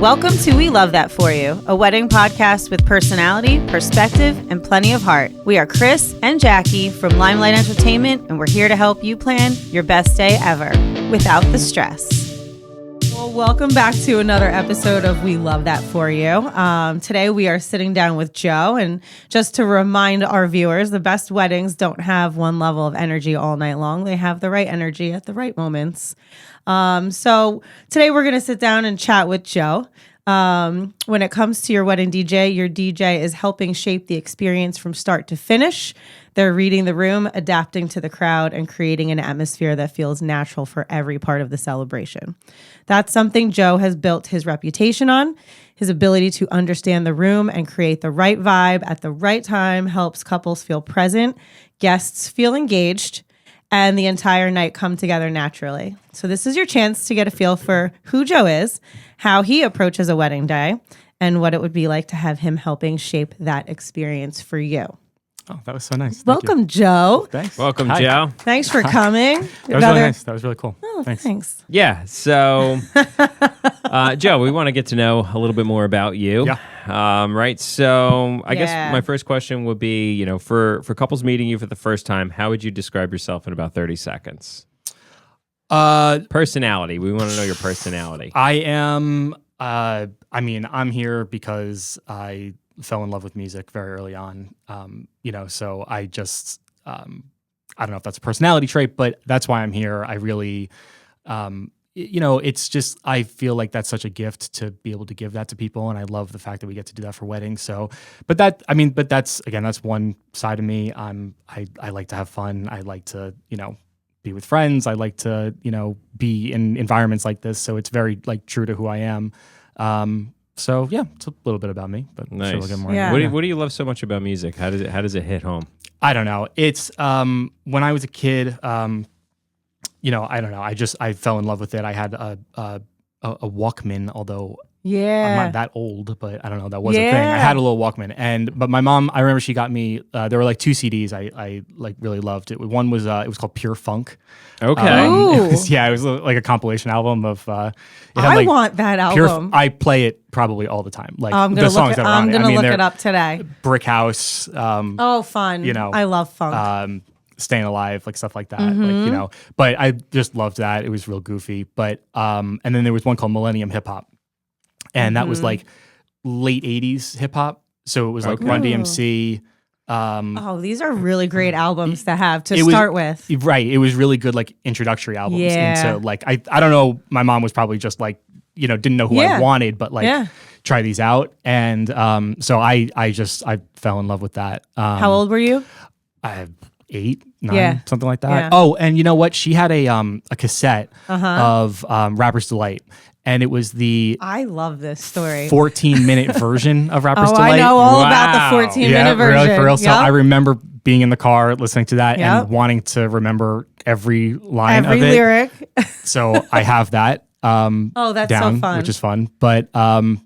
Welcome to We Love That For You, a wedding podcast with personality, perspective, and plenty of heart. We are Chris and Jackie from Limelight Entertainment, and we're here to help you plan your best day ever without the stress. Well, welcome back to another episode of We Love That For You. Today we are sitting down with Joe, and just to remind our viewers, the best weddings don't have one level of energy all night long. They have the right energy at the right moments. So today we're going to sit down and chat with Joe. When it comes to your wedding DJ, your DJ is helping shape the experience from start to finish. They're reading the room, adapting to the crowd, and creating an atmosphere that feels natural for every part of the celebration. That's something Joe has built his reputation on. His ability to understand the room and create the right vibe at the right time helps couples feel present, guests feel engaged, and the entire night come together naturally. So this is your chance to get a feel for who Joe is, how he approaches a wedding day, and what it would be like to have him helping shape that experience for you. Oh, that was so nice. Welcome, Joe. Thanks. Welcome, Hi. Joe. Thanks for coming. That was really nice. That was really cool. Oh, Thanks. thanks. Yeah, so, Joe, we want to get to know a little bit more about you. Yeah. Right, so I Yeah. guess my first question would be, for couples meeting you for the first time, how would you describe yourself in about 30 seconds? Personality. We want to know your personality. I am, I'm here because I fell in love with music very early on. So I just, I don't know if that's a personality trait, but that's why I'm here. I really, it's just, I feel like that's such a gift to be able to give that to people. And I love the fact that we get to do that for weddings. So, but that's one side of me. I like to have fun. I like to, be with friends. I like to, be in environments like this. So it's very true to who I am. So yeah, it's a little bit about me, but Nice. sure we'll get more. Yeah. What do you love so much about music? How does it hit home? I don't know. It's when I was a kid, I don't know. I fell in love with it. I had a Walkman, although I'm not that old, but I don't know. That was a thing. I had a little Walkman, but my mom, I remember she got me. There were two CDs I really loved. One was it was called Pure Funk. Okay. It was like a compilation album of. I want that album. I play it probably all the time. I'm gonna look it up today. Brick House. Fun. I love funk. Staying Alive, stuff like that. But I just loved that. It was real goofy. But and then there was one called Millennium Hip Hop. And that was late 80s hip hop. So it was Run DMC. These are really great albums to have to start with. Right. It was really good, introductory albums. Yeah. And so, I don't know, my mom was probably just didn't know who I wanted, but try these out. And so I fell in love with that. How old were you? 8, 9, something like that. Yeah. Oh, and you know what? She had a cassette of Rapper's Delight. And it was I love this story. 14-minute version of Rapper's Delight. I know all about the 14-minute version. Really, for real. So I remember being in the car listening to that Yep. and wanting to remember every line of it. Every lyric. So I have that that's down, so fun. which is fun. But so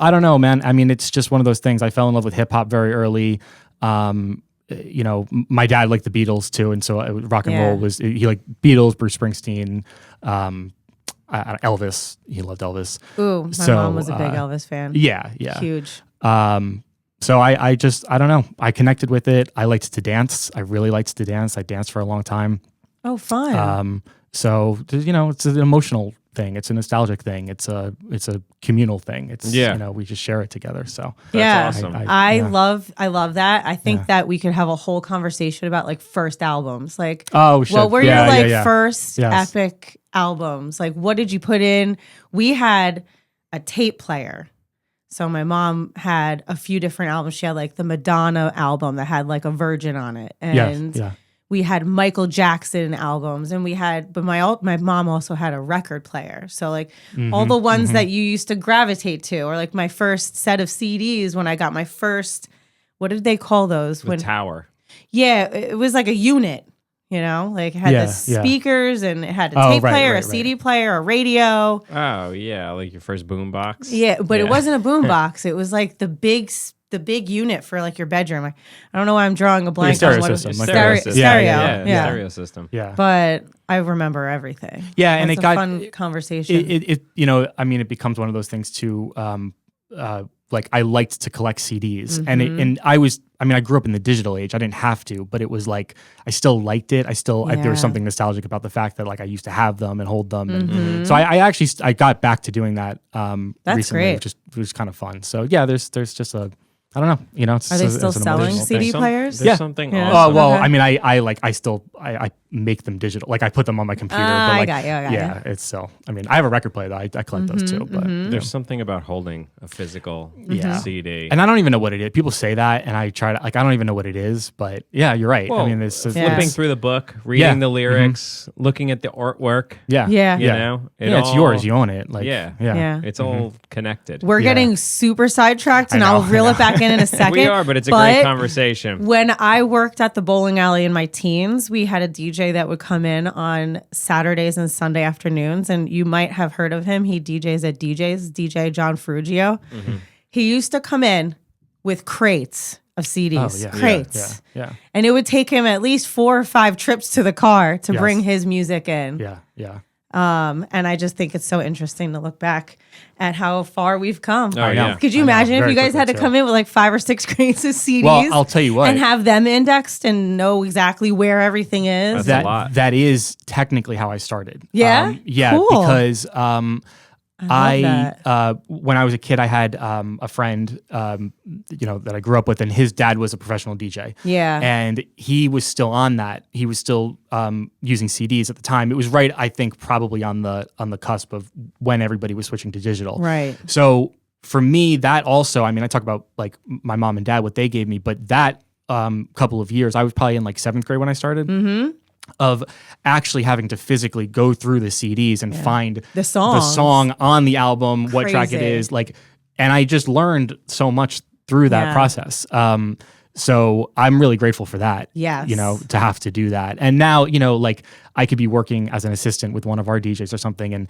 I don't know, man. I mean, it's just one of those things. I fell in love with hip hop very early. My dad liked the Beatles too, and so rock and roll was, he liked Beatles, Bruce Springsteen, Elvis. He loved Elvis. Ooh, my mom was a big Elvis fan. Yeah. Huge. So I don't know. I connected with it. I liked to dance. I really liked to dance. I danced for a long time. Oh, fun. So it's an emotional thing. It's a nostalgic thing. It's a communal thing. It's we just share it together. So that's awesome. I love that. I think that we could have a whole conversation about first albums. What were your first epic albums? What did you put in? We had a tape player. So my mom had a few different albums. She had the Madonna album that had a virgin on it. And we had Michael Jackson albums, and but my mom also had a record player. So all the ones that you used to gravitate to, or my first set of CDs when I got my first, what did they call those? Tower. Yeah, it was a unit, it had the speakers and it had a tape player, a CD player, a radio. Oh yeah, your first boom box. Yeah, but it wasn't a boom box. It was the big the big unit for like your bedroom. I don't know why I'm drawing a blank stereo on what system, it, like stereo. Stereo system. Yeah. But I remember everything. Yeah, and That's it got fun conversation. It I mean, it becomes one of those things too. Like I liked to collect CDs, and I grew up in the digital age. I didn't have to, but it was like I still liked it. There was something nostalgic about the fact that like I used to have them and hold them, and so I actually got back to doing that. That's recently, great. which was kind of fun. So yeah, there's just a. I don't know. It's, Are they still it's an selling emotional CD thing. players? There's something Yeah. awesome. Well, Okay. I mean, I make them digital. Like I put them on my computer. But I like, got you. yeah, it's still. I mean, I have a record player though. I collect those too. But There's something about holding a physical CD. and I don't even know what it is. People say that, and I try to I don't even know what it is. But yeah, you're right. Well, I mean, it's flipping through the book, reading the lyrics, looking at the artwork. Yeah, Yeah. You know, it's yours. You own it. Like Yeah. It's all connected. We're getting super sidetracked, and I'll reel it back in a second. We are, but it's a great conversation. When I worked at the bowling alley in my teens, we had a DJ that would come in on Saturdays and Sunday afternoons, and you might have heard of him. He DJs at DJ John Ferrugio. He used to come in with crates of CDs, crates. Yeah. And it would take him at least 4 or 5 trips to the car to Yes. bring his music in. Yeah. And I just think it's so interesting to look back at how far we've come. Oh, yeah. Could you I know. imagine if Very you guys had to quickly, come in with like 5 or 6 crates of CDs? Well, I'll tell you what. And have them indexed and know exactly where everything is. That's a lot. That is technically how I started. Yeah? Cool. Because I love when I was a kid, I had a friend, that I grew up with, and his dad was a professional DJ. Yeah. And he was still on that. He was still using CDs at the time. It was right, I think, probably on the cusp of when everybody was switching to digital. Right. So for me, that also, I mean, I talk about like my mom and dad, what they gave me, but that couple of years, I was probably in like 7th grade when I started. Of actually having to physically go through the CDs and find The song on the album, what track it Crazy. is, like, and I just learned so much through that Yeah. process. So I'm really grateful for that. Yes. To have to do that. And now, like I could be working as an assistant with one of our DJs or something, and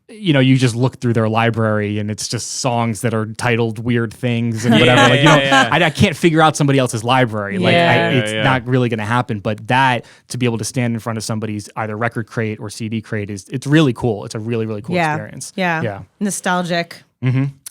you just look through their library and it's just songs that are titled weird things and whatever. I can't figure out somebody else's library. It's not really going to happen. But that, to be able to stand in front of somebody's either record crate or CD crate it's really cool. It's a really, really cool experience. Yeah. Nostalgic.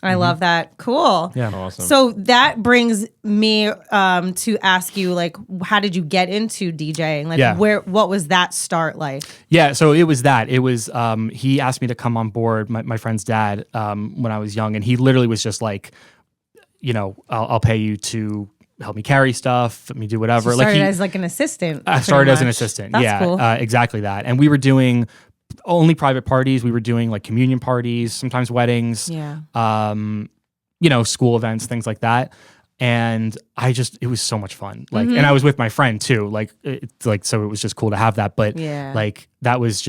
I love that. Cool. Yeah. Awesome. So that brings me to ask you, like, how did you get into DJing? Like, what was that start like? Yeah, so it was that. It was he asked me to come on board, my friend's dad, when I was young, and he literally was just like, I'll pay you to help me carry stuff, let me do whatever. So you started as like an assistant. I started as an assistant. That's cool. Exactly that. And we were doing only private parties. We were doing like communion parties, sometimes weddings, school events, things like that. And it was so much fun. Like, and I was with my friend too. So it was just cool to have that. But like, it was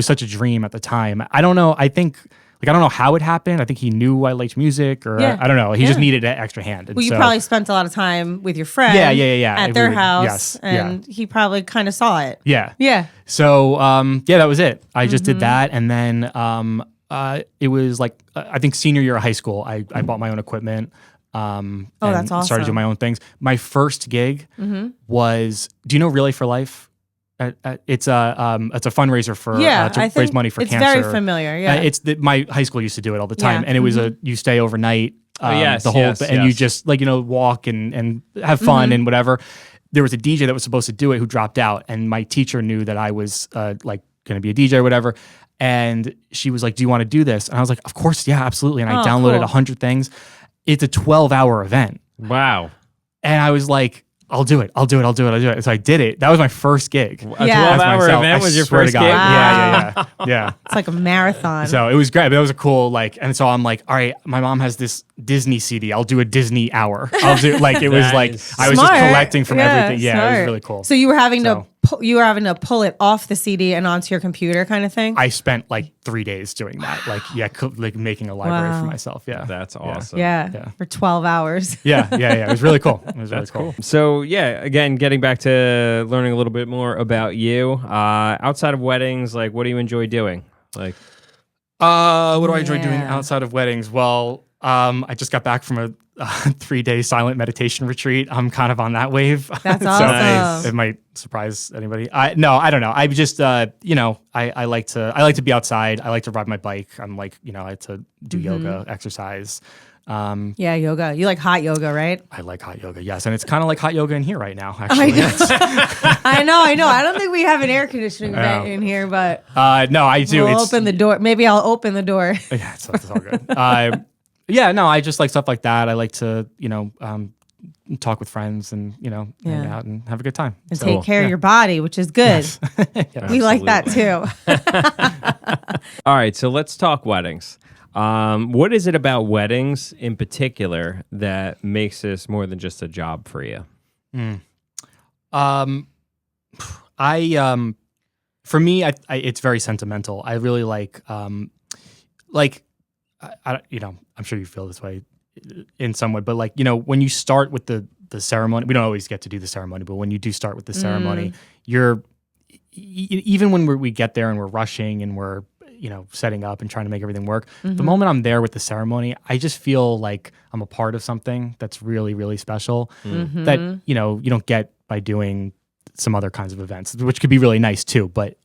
such a dream at the time. I don't know. I think, I don't know how it happened. I think he knew I liked music, or I don't know. He just needed an extra hand. And well, you probably spent a lot of time with your friend. Yeah. At their house, and he probably kind of saw it. Yeah. So that was it. I just did that, and then it was like I think senior year of high school. I bought my own equipment. And that's awesome. started doing my own things. My first gig was. Do you know Relay for Life? It's a fundraiser for to raise money for cancer. It's very familiar. Yeah, my high school used to do it all the time, and it was you stay overnight. You just walk and have fun and whatever. There was a DJ that was supposed to do it who dropped out, and my teacher knew that I was going to be a DJ or whatever. And she was like, "Do you want to do this?" And I was like, "Of course, yeah, absolutely." And I downloaded 100 things. It's a 12-hour event. Wow. And I was like, I'll do it. So I did it. That was my first gig. A 12-hour event was your first gig? Wow. Yeah. It's like a marathon. So it was great. But it was a cool, and so I'm like, all right, my mom has this Disney CD. I'll do a Disney hour. I'll do, it was like, I was just collecting from everything. Yeah, smart. it was really cool. So you were having to pull it off the CD and onto your computer kind of thing? I spent 3 days doing that. Making a library for myself. Yeah. That's awesome. Yeah. For 12 hours. Yeah. It was really cool. It was really cool. So again, getting back to learning a little bit more about you, outside of weddings, what do you enjoy doing? What do I enjoy doing outside of weddings? Well, I just got back from a 3-day silent meditation retreat. I'm kind of on that wave. That's So awesome. it might surprise anybody. I don't know. I just, I like to be outside. I like to ride my bike. I'm like, I like to do yoga, exercise. Yeah, yoga. You like hot yoga, right? I like hot yoga. Yes. And it's kind of like hot yoga in here right now, actually. I know. I don't think we have an air conditioning vent in here, but No, I do. we'll open the door. Maybe I'll open the door. Yeah, it's all good. I just like stuff like that. I like to, talk with friends and, hang out and have a good time. And take care of your body, which is good. Yes. We like that too. All right, so let's talk weddings. What is it about weddings in particular that makes this more than just a job for you? For me, it's very sentimental. I really like, I'm sure you feel this way in some way, but when you start with the ceremony, we don't always get to do the ceremony, but when you do start with the ceremony, you're, even when we get there and we're rushing and we're, setting up and trying to make everything work, the moment I'm there with the ceremony, I just feel like I'm a part of something that's really, really special that, you don't get by doing some other kinds of events, which could be really nice too. But,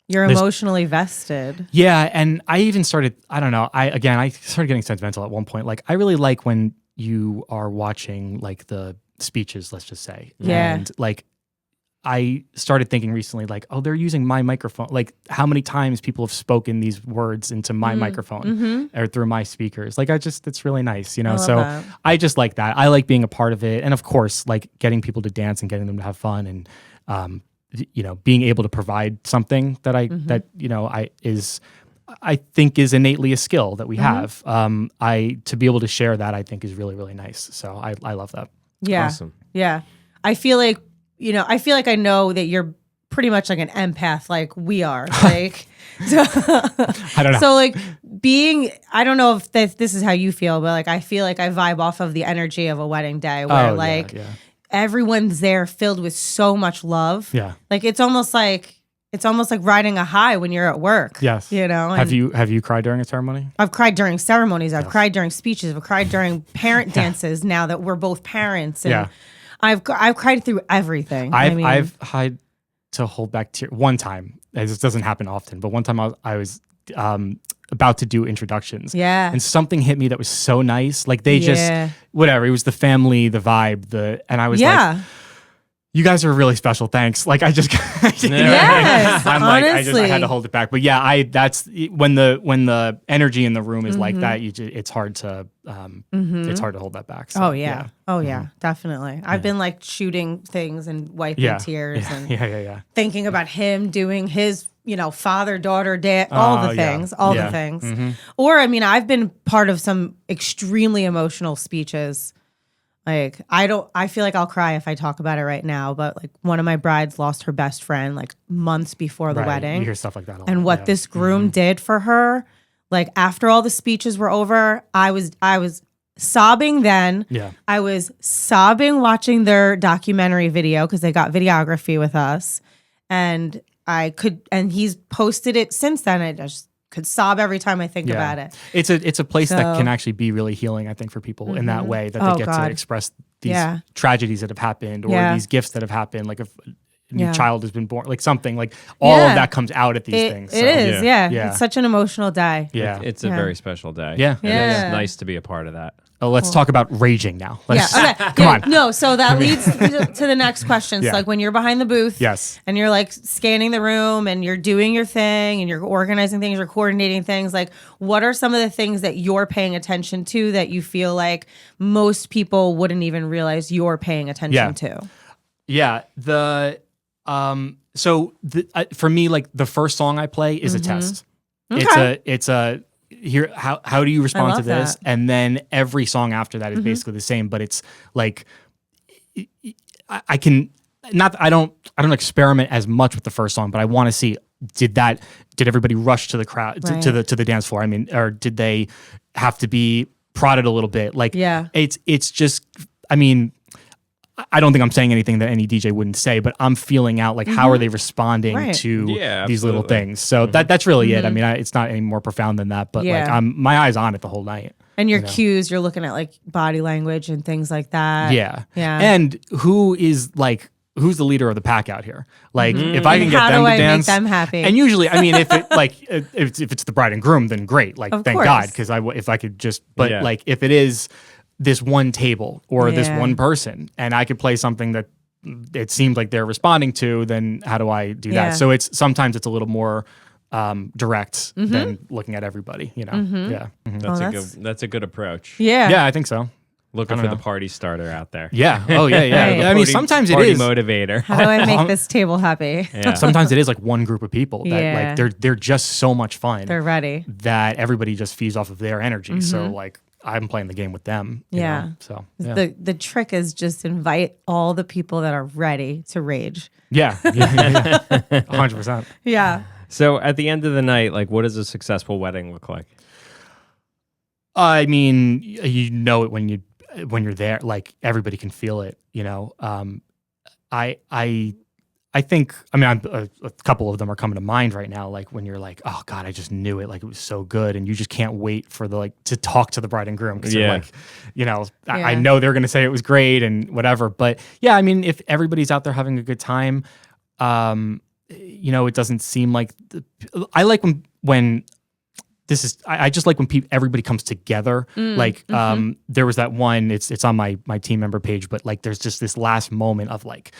You're emotionally vested. yeah. And I even started, I don't know, I started getting sentimental at one point. Like, I really like when you are watching like the speeches, let's just say. Yeah. And like, I started thinking recently, like, oh, they're using my microphone. Like, how many times people have spoken these words into my microphone or through my speakers. Like, it's really nice, So that. I just like that. I like being a part of it. And of course, like getting people to dance and getting them to have fun and, being able to provide something that I think is innately a skill that we have. To be able to share that, I think is really, really nice. So I love that. Yeah. Awesome. Yeah. I feel like I know that you're pretty much like an empath, like we are. Like, I don't know. so like I don't know if this is how you feel, but like I feel like I vibe off of the energy of a wedding day where everyone's there filled with so much love. Yeah. Like it's almost like riding a high when you're at work. Yes. Have you cried during a ceremony? I've cried during ceremonies. I've cried during speeches. I've cried during parent dances now that we're both parents. And I've cried through everything. I've had to hold back tears one time. This doesn't happen often, but one time I was about to do introductions. Yeah. And something hit me that was so nice. Like they just, whatever, it was the family, the vibe, and I was like, you guys are really special. Thanks. Like I just, yes, I'm honestly. like, I had to hold it back. But yeah, that's when the energy in the room is like that, it's hard to, it's hard to hold that back. So, Oh yeah, definitely. I've been like shooting things and wiping tears and thinking about him doing his, father, daughter, dad, all the things. Or I've been part of some extremely emotional speeches. Like I feel like I'll cry if I talk about it right now, but like one of my brides lost her best friend like months before the wedding. You hear stuff like that a lot. And what this groom did for her, like after all the speeches were over, I was sobbing then. Yeah. I was sobbing watching their documentary video because they got videography with us. And he's posted it since then. I just could sob every time I think about it. It's a place that can actually be really healing, I think, for people in that way, that they get to express these tragedies that have happened or these gifts that have happened, like if a new child has been born, like something, like all of that comes out at these things. It is. It's such an emotional day. Yeah. It's a very special day. Yeah. And it's nice to be a part of that. Oh, let's talk about raging now. Okay. Come on. No, so that leads to the next question. So like when you're behind the booth and you're like scanning the room and you're doing your thing and you're organizing things, you're coordinating things, like what are some of the things that you're paying attention to that you feel like most people wouldn't even realize you're paying attention to? Yeah. For me, like the first song I play is a test. Okay. It's a here, how do you respond to this? That. And then every song after that is basically the same, but it's like I don't experiment as much with the first song, but I want to see, did everybody rush to the crowd to the dance floor? Or did they have to be prodded a little bit? Like it's just, I don't think I'm saying anything that any DJ wouldn't say, but I'm feeling out like how are they responding to these little things. So that's really it. It's not any more profound than that, but like my eyes on it the whole night. And your you know? cues, you're looking at like body language and things like that. Yeah. Yeah. And who's the leader of the pack out here? Like, if I And can get how them do to I dance, make them happy? and usually, I mean, if it like if it's the bride and groom, then great. Like, Of thank course. God, because if I could just, but Yeah. like if it is this one table or this Yeah. one person, and I could play something that it seems like they're responding to, then how do I do Yeah. that? So sometimes it's a little more direct than looking at everybody. You know, yeah, That's a good approach. Yeah. yeah, I think so. Looking I for don't the party starter out there. Yeah. Oh yeah, yeah. Right. I mean, sometimes it Party is. motivator. How do I make this table happy? Yeah. Sometimes it is like one group of people that Yeah. like they're just so much fun They're ready. that everybody just feeds off of their energy. So like I'm playing the game with them. you Yeah. know? So yeah. The trick is just invite all the people that are ready to rage. Yeah. 100%. Yeah. So at the end of the night, like, what does a successful wedding look like? I mean, you know it when you're there. Like everybody can feel it. You know. I think. I mean, a couple of them are coming to mind right now. Like when you're like, oh God, I just knew it. Like it was so good, and you just can't wait for to talk to the bride and groom because you're like, you know, I Yeah. know they're going to say it was great and whatever. But yeah, I mean, if everybody's out there having a good time, you know, it doesn't seem like. I like when. This is I just like when everybody comes together. Like there was that one. It's on my team member page, but like there's just this last moment of like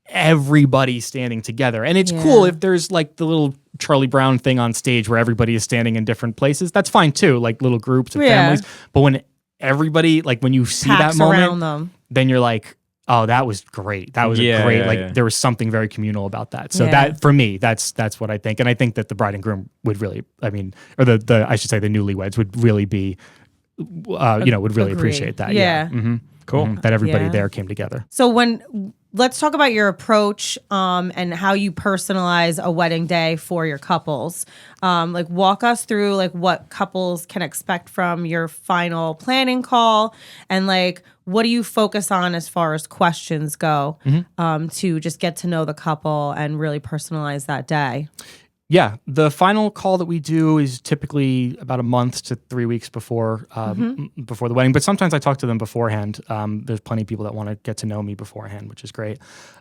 everybody standing together, and it's cool if there's like the little Charlie Brown thing on stage where everybody is standing in different places. That's fine too, like little groups and families. But when everybody when you see Packs that moment, around them. then you're like, oh, that was great. That was great. There was something very communal about that. So that for me, that's what I think. And I think that the bride and groom would really, I mean, or the I should say the newlyweds would really be, would really Agree. appreciate that. Yeah. Cool. That everybody Yeah. there came together. So let's talk about your approach and how you personalize a wedding day for your couples. Like walk us through like what couples can expect from your final planning call, and like what do you focus on as far as questions go to just get to know the couple and really personalize that day. Yeah, the final call that we do is typically about a month to 3 weeks before before the wedding. But sometimes I talk to them beforehand. There's plenty of people that want to get to know me beforehand, which is great.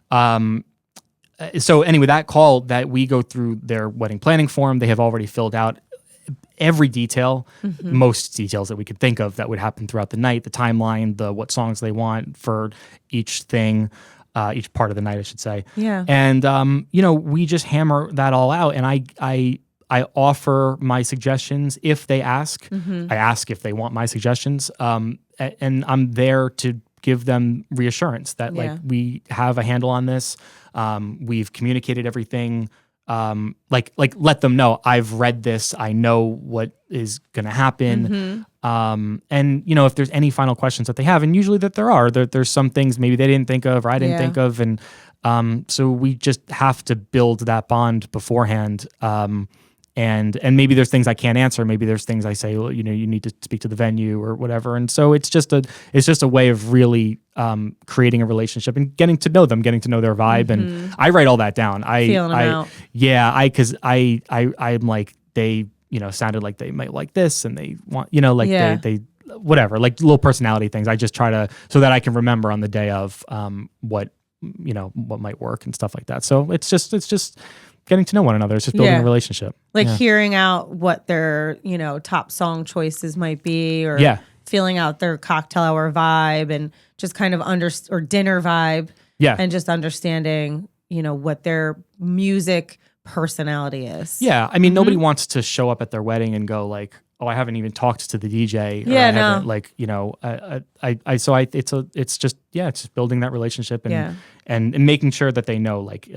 So anyway, that call that we go through their wedding planning form, they have already filled out every detail, most details that we could think of that would happen throughout the night, the timeline, what songs they want for each thing. Each part of the night, I should say. Yeah. And we just hammer that all out, and I offer my suggestions if they ask. I ask if they want my suggestions, and I'm there to give them reassurance that like we have a handle on this. We've communicated everything. Like let them know I've read this. I know what is going to happen. And if there's any final questions that they have, and usually that there's some things maybe they didn't think of or I didn't think of. And, so we just have to build that bond beforehand. And maybe there's things I can't answer. Maybe there's things I say, well, you need to speak to the venue or whatever. And so it's just a way of really creating a relationship and getting to know them, getting to know their vibe. And I write all that down. Feeling them out. Yeah, because I'm like, they, sounded like they might like this and they want, they whatever, like little personality things. I just try to, so that I can remember on the day of what might work and stuff like that. So it's just getting to know one another. It's just building a relationship. Like hearing out what their, top song choices might be, or feeling out their cocktail hour vibe, and just kind of or dinner vibe. Yeah. And just understanding, what their music personality is. Yeah. I mean, nobody wants to show up at their wedding and go like, oh, I haven't even talked to the DJ. Or Yeah, I haven't, no. it's just building that relationship and making sure that they know like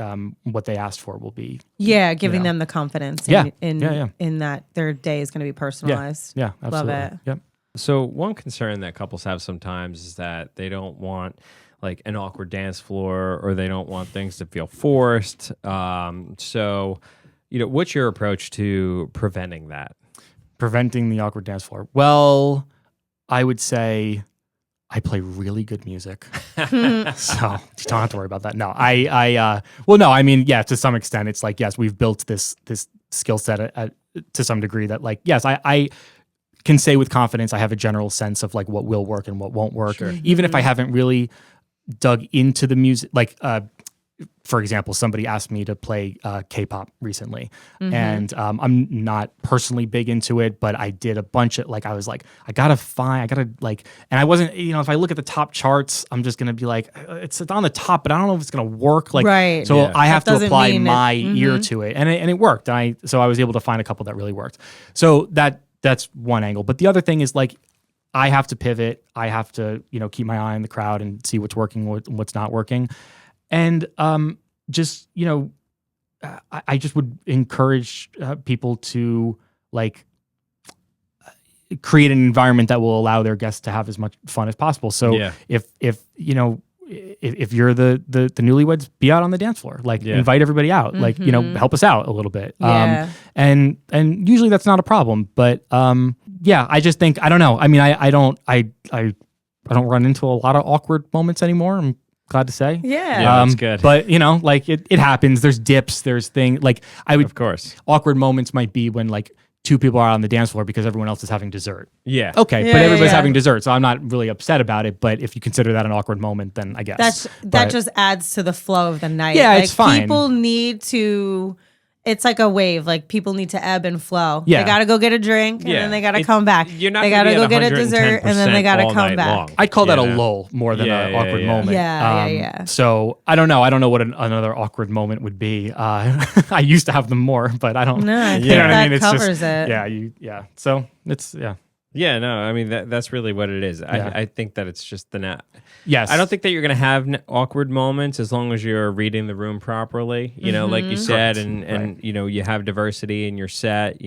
what they asked for will be. Yeah, giving them the confidence in that their day is going to be personalized. Yeah, absolutely. Love it. Yep. So one concern that couples have sometimes is that they don't want like an awkward dance floor, or they don't want things to feel forced. So, what's your approach to preventing that? Preventing the awkward dance floor. Well, I would say I play really good music. So you don't have to worry about that. No, to some extent it's like, yes, we've built this skill set to some degree that like, yes, I can say with confidence I have a general sense of like what will work and what won't work, Sure. even if I haven't really dug into the music. Like, for example, somebody asked me to play K-pop recently, and I'm not personally big into it, but I did a bunch of like, I was like, I gotta like, and I wasn't, if I look at the top charts, I'm just gonna be like, it's on the top, but I don't know if it's gonna work. Like, Right. so Yeah. I have That to doesn't apply mean my ear to it, and it worked. So I was able to find a couple that really worked. So that's one angle, but the other thing is like, I have to pivot. I have to, keep my eye on the crowd and see what's working, what's not working. And just, I just would encourage people to like create an environment that will allow their guests to have as much fun as possible. So if you're the newlyweds, be out on the dance floor, like invite everybody out, like, help us out a little bit. Yeah. And usually that's not a problem, but I just think, I don't know. I mean, I don't run into a lot of awkward moments anymore. I'm glad to say. Yeah. Yeah, that's good. But like it happens. There's dips. There's things like Of course. awkward moments might be when like two people are on the dance floor because everyone else is having dessert. Yeah. Okay, Yeah, but everybody's yeah. having dessert, so I'm not really upset about it. But if you consider that an awkward moment, then I guess That But- just adds to the flow of the night. Yeah, like, it's fine. People need to. It's like a wave. Like people need to ebb and flow. Yeah. They got to go get a drink and Yeah. then they got to come back. You're not they gonna got to be go at get a dessert and then they got to 110% all come night back. long. I'd call that You a know? lull more than Yeah, an yeah, awkward yeah. moment. Yeah. So I don't know. I don't know what another awkward moment would be. I used to have them more, but I don't. No, I think you know what that I mean? It's covers just, it. Yeah. So it's Yeah, no, I mean that's really what it is. Yeah. I think that it's just Yes. I don't think that you're going to have awkward moments as long as you're reading the room properly, like you said, Correct. and you have diversity in your set,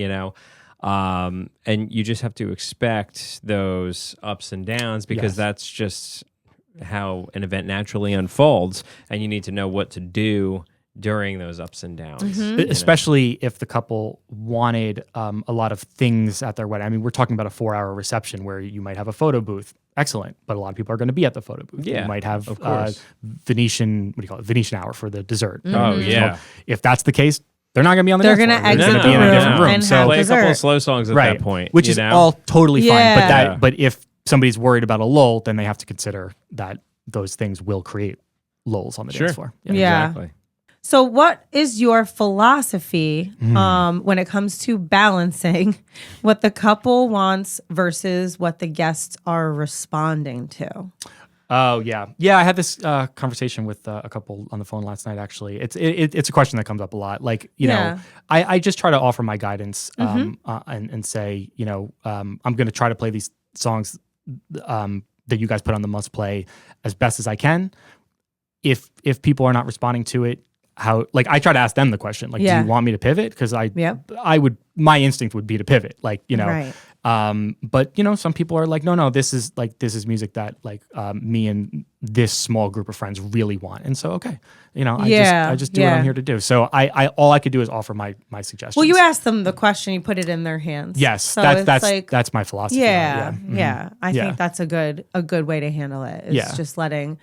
and you just have to expect those ups and downs because Yes. that's just how an event naturally unfolds, and you need to know what to do during those ups and downs. Especially if the couple wanted a lot of things at their wedding. I mean, we're talking about a 4-hour reception where you might have a photo booth. Excellent. But a lot of people are going to be at the photo booth. Yeah, You might have of course. Venetian hour for the dessert. Oh, yeah. So if that's the case, they're not going to be on the They're dance gonna floor. exit gonna the be in a room different room. and So have Play a couple dessert. of slow songs at right, that point, which is know? all totally fine. Yeah. But if somebody's worried about a lull, then they have to consider that those things will create lulls on the dance floor. Yeah. Exactly. So, what is your philosophy when it comes to balancing what the couple wants versus what the guests are responding to? Oh yeah. I had this conversation with a couple on the phone last night. Actually, it's a question that comes up a lot. Like Yeah. I just try to offer my guidance and say I'm going to try to play these songs that you guys put on the must play as best as I can. If people are not responding to it, I try to ask them the question, like, do you want me to pivot? Because my instinct would be to pivot, Right. But some people are like, no, this is music that me and this small group of friends really want. And so, okay, I just do what I'm here to do. So I all I could do is offer my suggestions. Well, you asked them the question, you put it in their hands. Yes, So that's my philosophy. Yeah. Mhm. I think that's a good way to handle it. It's Yeah. just letting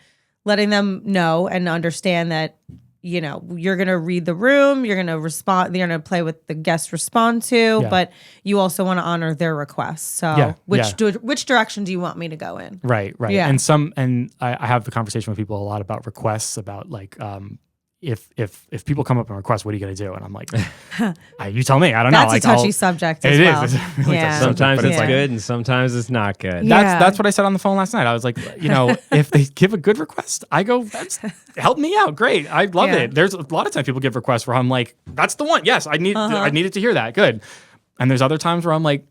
them know and understand that you're going to read the room, you're going to respond, you're going to play what the guests respond to, Yeah. but you also want to honor their requests. So Yeah, which direction do you want me to go in? Right. Yeah. And I have the conversation with people a lot about requests, about if people come up and request, what are you going to do? And I'm like, you tell me. I don't know. That's a touchy subject as It well. is. It's a really touchy subject, Sometimes but it's like, good and sometimes it's not good. Yeah. That's what I said on the phone last night. I was like, if they give a good request, I go, help me out. Great. I love Yeah. it. There's a lot of times people give requests where I'm like, that's the one. Yes, I needed to hear that. Good. And there's other times where I'm like,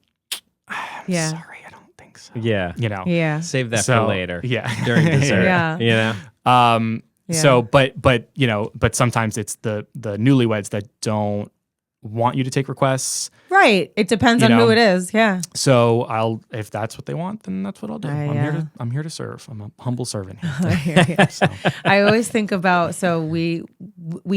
Yeah. sorry, I don't think so. Yeah. Yeah. Save that So, for later. yeah. During dessert. Yeah. You know? Yeah. So, but sometimes it's the newlyweds that don't want you to take requests. Right. It depends on who it is. Yeah. So if that's what they want, then that's what I'll do. yeah. I'm here to serve. I'm a humble servant here. I always think about, so we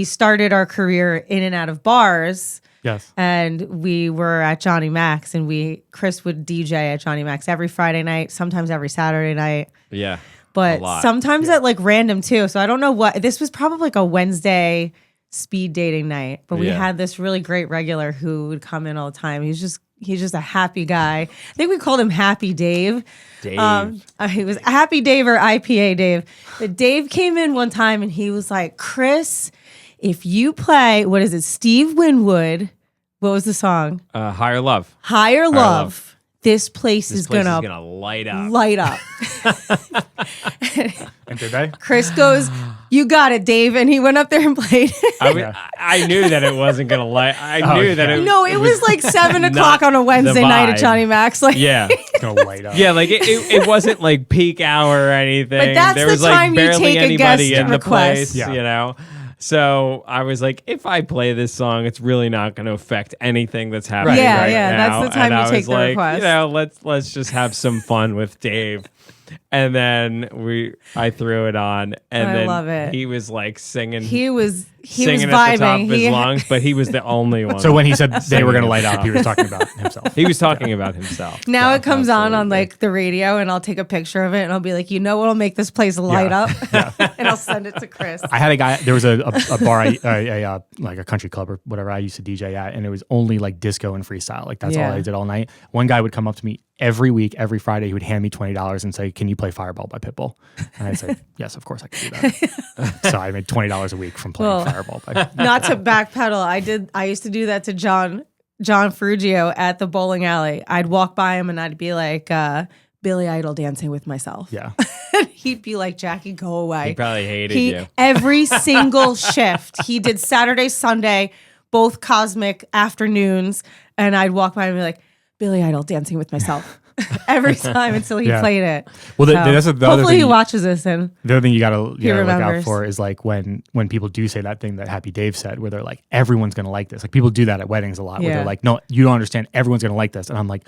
started our career in and out of bars. Yes. And we were at Johnny Mac's, and Chris would DJ at Johnny Mac's every Friday night, sometimes every Saturday night. Yeah. But A lot. sometimes at random too. So I don't know this was probably like a Wednesday speed dating night, but we Yeah. had this really great regular who would come in all the time. He was just he's just a happy guy. I think we called him Happy Dave. Dave. He was Happy Dave or IPA Dave. But Dave came in one time and he was like, Chris, if you play, what is it, Steve Winwood, what was the song? Higher Love. Higher Love. This place is gonna light up. Light up. And did they? Chris goes, you got it, Dave. And he went up there and played. I knew that it wasn't going to light. I knew that it No, it was like 7 o'clock on a Wednesday night at Johnny Mac's. Like, yeah. It's gonna light up. Yeah, like it wasn't like peak hour or anything. But that's there the was time like you barely take a anybody guest in the request. place, Yeah. you know. So I was like, if I play this song, it's really not going to affect anything that's happening Yeah, right yeah, now. that's the time and you I take was the like, request. You know, let's just have some fun with Dave. And then I threw it on, and I then love it. he was like singing. he was singing vibing. at the top of his lungs, but he was the only one. So when he said they were going to Singing light at the up, he was talking about himself. he was talking about himself. Now Yeah, it comes on absolutely. like the radio, and I'll take a picture of it, and I'll be like, you know what'll make this place light Yeah. up? And I'll send it to Chris. I had a guy. There was a bar, like a country club or whatever I used to DJ at, and it was only like disco and freestyle. Like that's all Yeah. I did all night. One guy would come up to me every week, every Friday. He would hand me $20 and say, "Can you play Fireball by Pitbull?" And I'd say, "Yes, of course I can do that." So I made $20 a week from playing Well, Fireball by. Not to backpedal, I used to do that to John Frugio at the bowling alley. I'd walk by him and I'd be like, Billy Idol dancing with myself. Yeah. He'd be like, Jackie, go away. He probably hated you. Every single shift. He did Saturday, Sunday, both cosmic afternoons. And I'd walk by and be like, Billy Idol dancing with myself. Every time until he Yeah. played it. Well, that's the other hopefully thing. he watches this and The other thing you gotta look out remembers. for is like when people do say that thing that Happy Dave said, where they're like, everyone's gonna like this. Like people do that at weddings a lot, where Yeah. they're like, no, you don't understand. Everyone's gonna like this, and I'm like,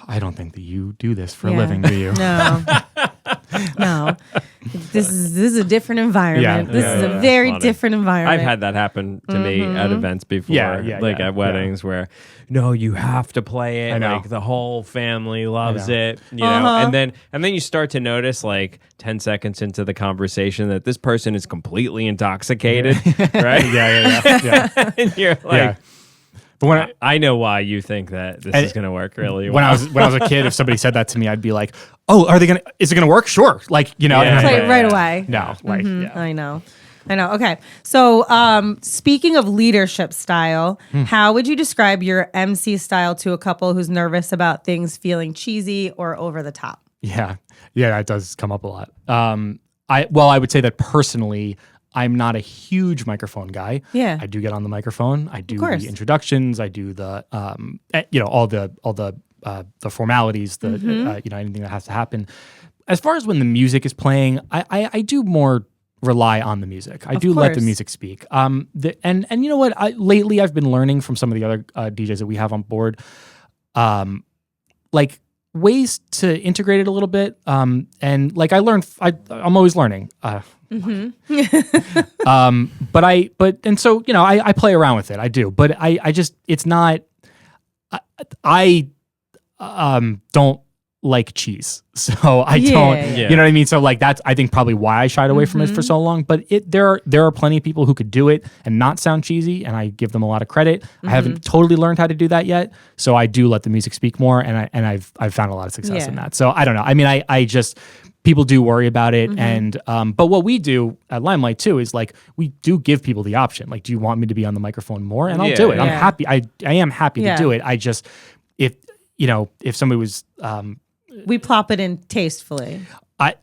I don't think that you do this for a Yeah. living, do you? No. No. This is a different environment. Yeah. This Yeah, is yeah. a very Funny. different environment. I've had that happen to me at events before, Yeah, like yeah. at weddings where, no, you have to play it. I know. Like the whole family loves know. it, you know. And then you start to notice, like 10 seconds into the conversation, that this person is completely intoxicated, right? Yeah. And you're like, Yeah. But when I know why you think that this And is going to work really well. when I was a kid, if somebody said that to me, I'd be like, "Oh, is it gonna work? Sure." Like, you know, Yeah. and Play I'm it like, right away. No, like, yeah. I know. Okay. So, speaking of leadership style, how would you describe your MC style to a couple who's nervous about things feeling cheesy or over the top? Yeah, that does come up a lot. I would say that personally, I'm not a huge microphone guy. Yeah. I do get on the microphone. I do course. the introductions. I do the all the formalities. Anything that has to happen. As far as when the music is playing, I do more rely on the music. I do let the course. music speak. And you know what? Lately I've been learning from some of the other DJs that we have on board, like ways to integrate it a little bit. And like I'm always learning. And so, you know, I play around with it. I do, but I just, it's not, I don't like cheese. So I don't, Yeah. you know what I mean? So like that's, I think probably why I shied away from it for so long, but there are plenty of people who could do it and not sound cheesy. And I give them a lot of credit. I haven't totally learned how to do that yet. So I do let the music speak more. And I've found a lot of success in that. So I don't know. I mean, I just, people do worry about it. And, but what we do at Limelight too, is like, we do give people the option. Like, do you want me to be on the microphone more? And I'll do it. I'm Yeah. happy. I am happy Yeah. to do it. I just, if somebody was, We plop it in tastefully.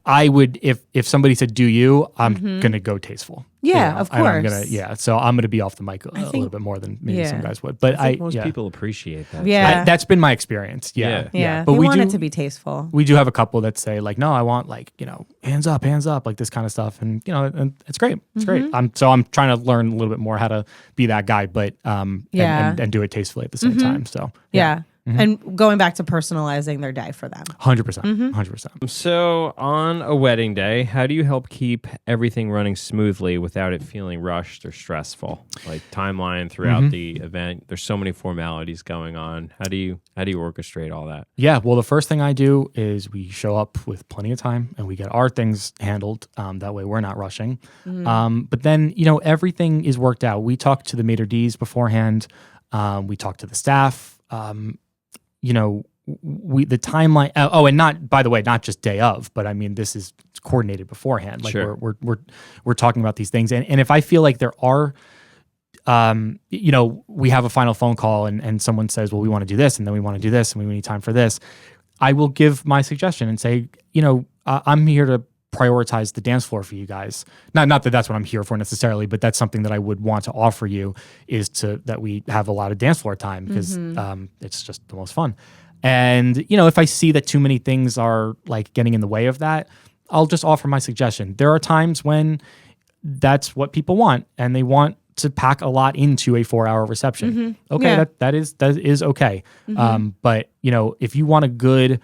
I would, if somebody said, do you, I'm going to go tasteful. Yeah, You know? of And I'm course. so I'm going to be off the mic a little bit more than maybe some guys would. But Most people appreciate that. Yeah. that's been my experience. Yeah. Yeah. But you we want do, it to be tasteful. we do have a couple that say like, no, I want like, you know, hands up, like this kind of stuff. And, you know, and it's great. It's great. I'm trying to learn a little bit more how to be that guy, but, and do it tastefully at the same time. So Yeah. And going back to personalizing their day for them. 100%, 100%. So, on a wedding day, how do you help keep everything running smoothly without it feeling rushed or stressful? Like timeline throughout the event, there's so many formalities going on. How do you orchestrate all that? Yeah, well, the first thing I do is we show up with plenty of time and we get our things handled. That way we're not rushing. But then, you know, everything is worked out. We talk to the maitre d's beforehand. We talk to the staff. you know, the timeline. Oh, and not, by the way, not just day of, but I mean, this is coordinated beforehand. Like Sure. we're talking about these things. And if I feel like there are, you know, we have a final phone call and someone says, well, we want to do this, and then we want to do this, and we need time for this, I will give my suggestion and say, you know, I'm here to prioritize the dance floor for you guys. Not that that's what I'm here for necessarily, but that's something that I would want to offer you, is that we have a lot of dance floor time, because it's just the most fun. And, you know, if I see that too many things are like getting in the way of that, I'll just offer my suggestion. There are times when that's what people want, and they want to pack a lot into a 4-hour reception. Okay, that is okay. But, you know, if you want a good,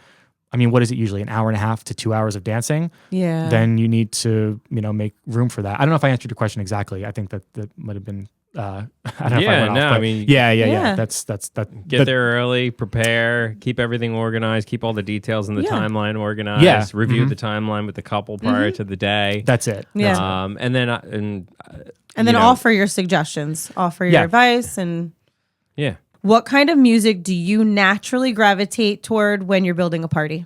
I mean, what is it usually, an hour and a half to 2 hours of dancing? Yeah. Then you need to, you know, make room for that. I don't know if I answered your question exactly. I think that might have been, I don't know if I went off, but I mean, yeah. That's get there early, prepare, keep everything organized, keep all the details in the timeline organized, review the timeline with the couple prior to the day. That's it. Yeah. And then offer your suggestions, offer your advice, and What kind of music do you naturally gravitate toward when you're building a party?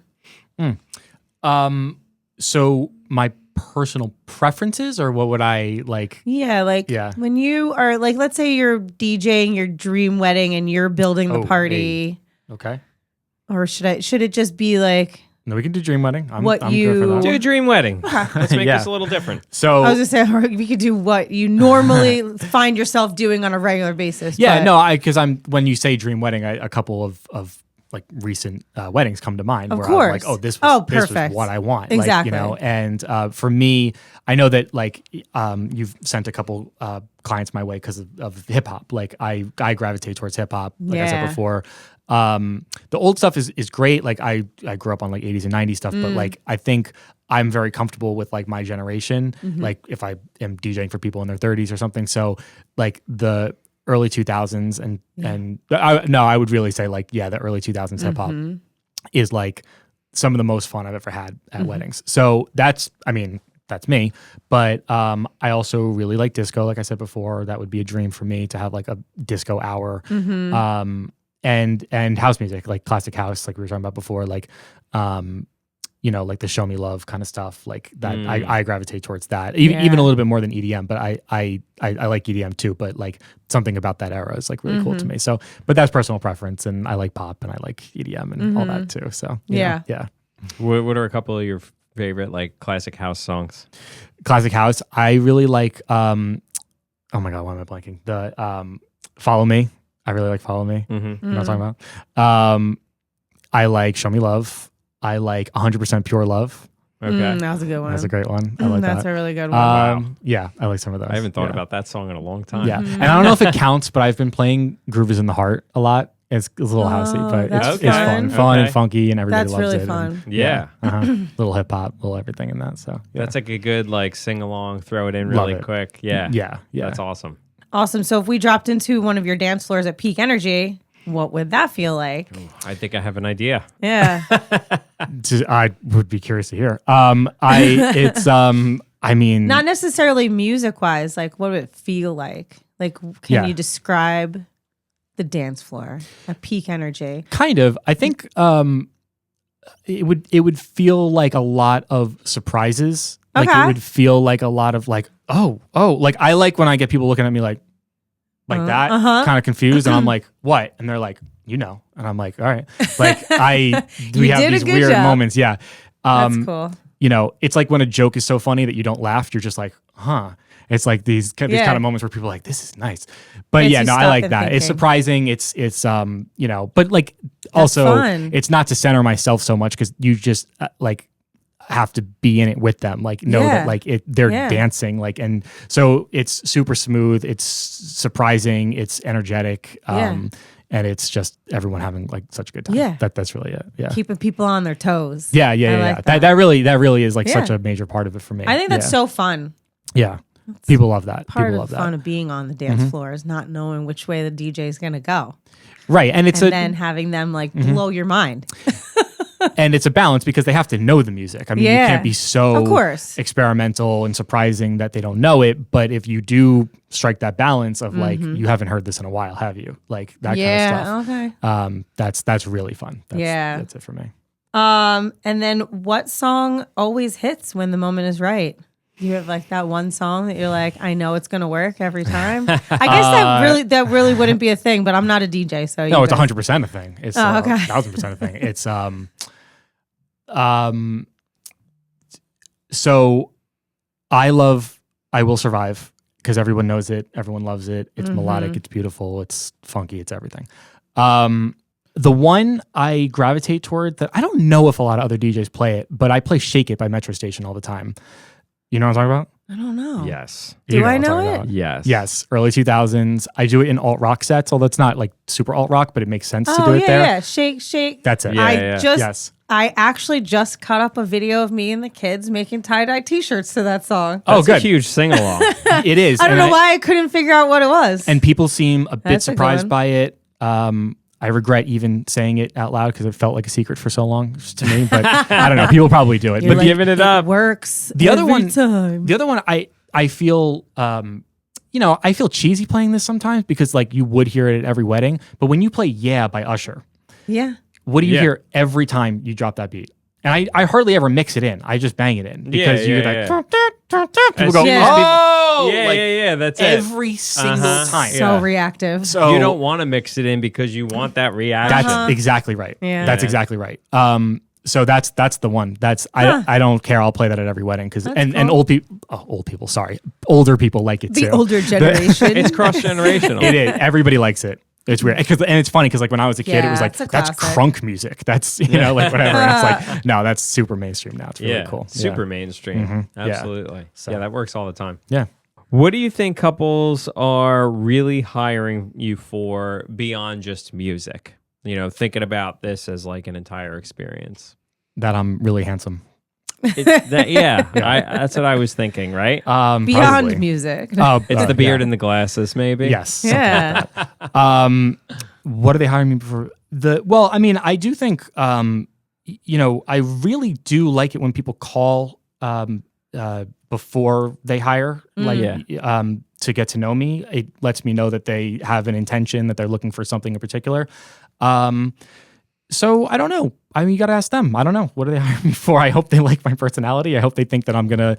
So my personal preferences, or what would I like? When you are like, let's say you're DJing your dream wedding and you're building the party. Okay. Or should it just be like, no, we can do dream wedding. I'm what good you for that. do a dream wedding. Let's make this a little different. So I was just saying, or we could do what you normally find yourself doing on a regular basis. Yeah, no, because when you say dream wedding, a couple of like recent weddings come to mind. Of where course. I'm like, this was what I want. Exactly. Like, you know, and for me, I know that like you've sent a couple clients my way because of hip hop. Like I gravitate towards hip hop. Like I said before. The old stuff is great. Like I grew up on like 80s and 90s stuff, but like I think I'm very comfortable with like my generation. Like if I am DJing for people in their 30s or something. So like the early 2000s and I would really say like, the early 2000s hip hop is like some of the most fun I've ever had at weddings. So that's me. But I also really like disco. Like I said before, that would be a dream for me to have like a disco hour. And house music, like classic house, like we were talking about before, like, you know, like the Show Me Love kind of stuff, like that. I gravitate towards that, even a little bit more than EDM. But I like EDM too. But like something about that era is like really cool to me. So, but that's personal preference, and I like pop and I like EDM and all that too. So yeah. What are a couple of your favorite like classic house songs? Classic house, I really like. Oh my god, why am I blanking? The Follow Me. I really like Follow Me. You know what I'm talking about? I like Show Me Love. I like 100% Pure Love. Okay. That was a good one. That's a great one. I like that's that. a really good one. Wow. Yeah, I like some of those. I haven't thought about that song in a long time. Yeah. And I don't know if it counts, but I've been playing Groove Is in the Heart a lot. It's a little housey, but it's fun. Fun and funky, and everybody loves it. That's really fun. Yeah. Little hip hop, little everything in that. So that's like a good like sing along, throw it in really quick. Yeah. That's awesome. Awesome. So if we dropped into one of your dance floors at peak energy, what would that feel like? I think I have an idea. Yeah. I would be curious to hear. I mean, not necessarily music wise, like what would it feel like? Like, can you describe the dance floor at peak energy? Kind of. I think it would feel like a lot of surprises. Like it would feel like a lot of like, oh, like I like when I get people looking at me like that, kind of confused, and I'm like, what? And they're like, you know, and I'm like, all right, like we have these weird moments, That's cool. You know, it's like when a joke is so funny that you don't laugh, you're just like, huh. It's like these kind of moments where people are like, this is nice, but I like that. Thinking. It's surprising. It's you know, but like also it's not to center myself so much because you just like have to be in it with them, like know that like they're dancing, like, and so it's super smooth, it's surprising, it's energetic, and it's just everyone having like such a good time. That's really it. Keeping people on their toes. Like that really is like such a major part of it for me. I think that's so fun. People love that. Part of the fun of being on the dance floor is not knowing which way the DJ is going to go. Right. And then having them like blow your mind. And it's a balance because they have to know the music. I mean, Yeah. you can't be so Of course. experimental and surprising that they don't know it. But if you do strike that balance of like, you haven't heard this in a while, have you? Like that kind of stuff. Okay. That's really fun. That's it for me. And then what song always hits when the moment is right? You have like that one song that you're like, I know it's gonna work every time. I guess that really wouldn't be a thing, but I'm not a DJ, so No, it's 100% a thing. It's okay. 1,000% a thing. It's so I Will Survive because everyone knows it, everyone loves it. It's melodic, it's beautiful, it's funky, it's everything. The one I gravitate toward that I don't know if a lot of other DJs play it, but I play Shake It by Metro Station all the time. You know what I'm talking about? I don't know. Yes. Do I what I'm know talking it? about. Yes. Yes. Early 2000s. I do it in alt rock sets, although it's not like super alt rock, but it makes sense to do it there. Yeah. Shake. That's it. Yeah. Yes. I actually just cut up a video of me and the kids making tie-dye t-shirts to that song. That's good. a huge sing-along. It is. I don't know why I couldn't figure out what it was. And people seem a bit That's a good surprised one. by it. I regret even saying it out loud because it felt like a secret for so long to me. But I don't know. People probably do it. You're But like, giving it up. Works The other every one- time. the other one, I feel, I feel cheesy playing this sometimes because like you would hear it at every wedding. But when you play Yeah by Usher, Yeah. what do you Yeah. hear every time you drop that beat? And I hardly ever mix it in. I just bang it in because Yeah, you're yeah, like, yeah. people go, Yeah. oh, Yeah, like, yeah. That's it. every single Uh-huh. time. So Yeah. reactive. So You don't want to mix it in because you want that reaction. that's exactly right. Yeah. That's exactly right. So that's the one. I don't care. I'll play that at every wedding because and cool. older people like it The too. older generation. It's cross-generational. It is. Everybody likes it. It's weird. And it's funny because like when I was a kid, Yeah, it was like, it's a that's classic. crunk music. That's, like whatever. And it's like, no, that's super mainstream now. It's really Yeah, cool. super mainstream. Yeah. Absolutely. So- Yeah, that works all the time. Yeah. What do you think couples are really hiring you for beyond just music? Thinking about this as like an entire experience. That I'm really handsome. That's what I was thinking, right? Beyond Probably. music. It's the beard and the glasses, maybe. Yes. something Yeah. like that. What are they hiring me for? Well, I mean, I do think, I really do like it when people call before they hire, to get to know me. It lets me know that they have an intention, that they're looking for something in particular. So I don't know. I mean, you got to ask them. I don't know. What are they hiring me for? I hope they like my personality. I hope they think that I'm going to,